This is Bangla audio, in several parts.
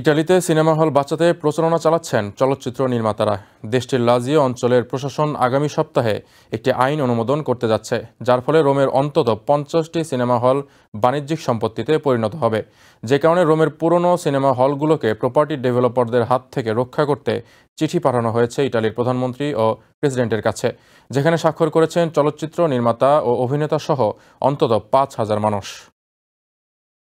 ইতালিতে সিনেমা হল বাঁচাতে প্রচারণা চালাচ্ছেন চলচ্চিত্র নির্মাতারা। দেশটির লাজিও অঞ্চলের প্রশাসন আগামী সপ্তাহে একটি আইন অনুমোদন করতে যাচ্ছে, যার ফলে রোমের অন্তত 50টি সিনেমা হল বাণিজ্যিক সম্পত্তিতে পরিণত হবে। যে কারণে রোমের পুরনো সিনেমা হলগুলোকে প্রপার্টি ডেভেলপারদের হাত থেকে রক্ষা করতে চিঠি পাঠানো হয়েছে ইতালির প্রধানমন্ত্রী ও প্রেসিডেন্টের কাছে, যেখানে স্বাক্ষর করেছেন চলচ্চিত্র নির্মাতা ও অভিনেতা সহ অন্তত 5,000 মানুষ।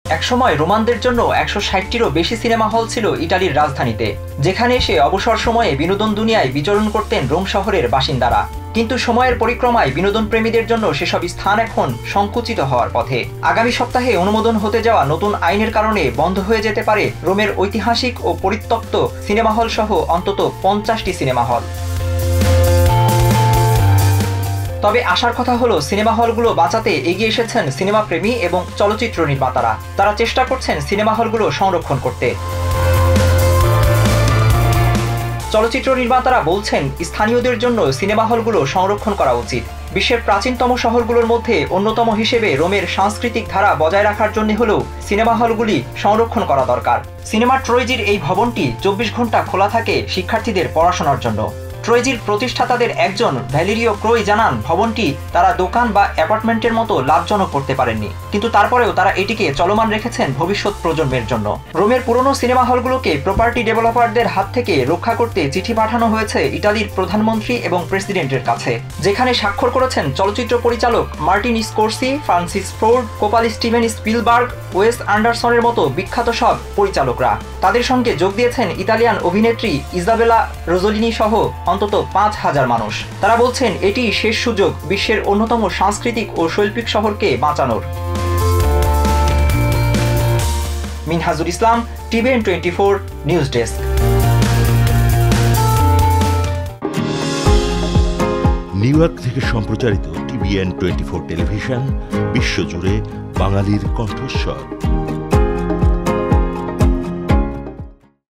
একসময় রোমানদের জন্য 160টিরও বেশি সিনেমা হল ছিল ইটালির রাজধানীতে, যেখানে এসে অবসর সময়ে বিনোদন দুনিয়ায় বিচরণ করতেন রোম শহরের বাসিন্দারা। কিন্তু সময়ের পরিক্রমায় বিনোদন প্রেমীদের জন্য সেসব স্থান এখন সংকুচিত হওয়ার পথে। আগামী সপ্তাহে অনুমোদন হতে যাওয়া নতুন আইনের কারণে বন্ধ হয়ে যেতে পারে রোমের ঐতিহাসিক ও পরিত্যক্ত সিনেমা হল সহ অন্তত 50টি সিনেমা হল। তবে আসার কথা হলো, সিনেমা হলগুলো বাঁচাতে এগিয়ে এসেছেন সিনেমা প্রেমী এবং চলচ্চিত্র নির্মাতারা। তারা চেষ্টা করছেন সিনেমা হলগুলো সংরক্ষণ করতে। চলচ্চিত্র নির্মাতারা বলছেন, স্থানীয়দের জন্য সিনেমা হলগুলো সংরক্ষণ করা উচিত। বিশ্বের প্রাচীনতম শহরগুলোর মধ্যে অন্যতম হিসেবে রোমের সাংস্কৃতিক ধারা বজায় রাখার জন্য হলেও সিনেমা হলগুলি সংরক্ষণ করা দরকার। সিনেমা ট্রোয়েজির এই ভবনটি 24 ঘন্টা খোলা থাকে শিক্ষার্থীদের পড়াশোনার জন্য। ট্রোয়েজির প্রতিষ্ঠাতাদের একজন ভ্যালেরিও ক্রোই জানান, ভবনটি তারা দোকান বা অ্যাপার্টমেন্টের মতো লাভজনক করতে পারেননি, কিন্তু তারপরেও তারা এটিকে চলমান রেখেছেন ভবিষ্যৎ প্রজন্মের জন্য। রোমের পুরনো সিনেমা হলগুলোকে প্রপার্টি ডেভেলপারদের হাত থেকে রক্ষা করতে চিঠি পাঠানো হয়েছে ইতালির প্রধানমন্ত্রী এবং প্রেসিডেন্টের কাছে, যেখানে স্বাক্ষর করেছেন চলচ্চিত্র পরিচালক Martin Scorsese, Francis Ford, Coppola Steven Spielberg, Wes অ্যান্ডারসনের মতো বিখ্যাত সব পরিচালকরা। তাদের সঙ্গে যোগ দিয়েছেন ইতালিয়ান অভিনেত্রী ইজাবেলা রোজোলিনি সহ অন্তত 5,000 মানুষ। তারা বলছেন, এটি শেষ সুযোগ বিশ্বের অন্যতম সাংস্কৃতিক ও শৈল্পিক শহরকে বাঁচানোর। Minhajul Islam, TVN 24 news desk. New York থেকে সম্প্রচারিত টিভিএন 24 টেলিভিশন বিশ্বজুড়ে বাঙালির কণ্ঠস্বর।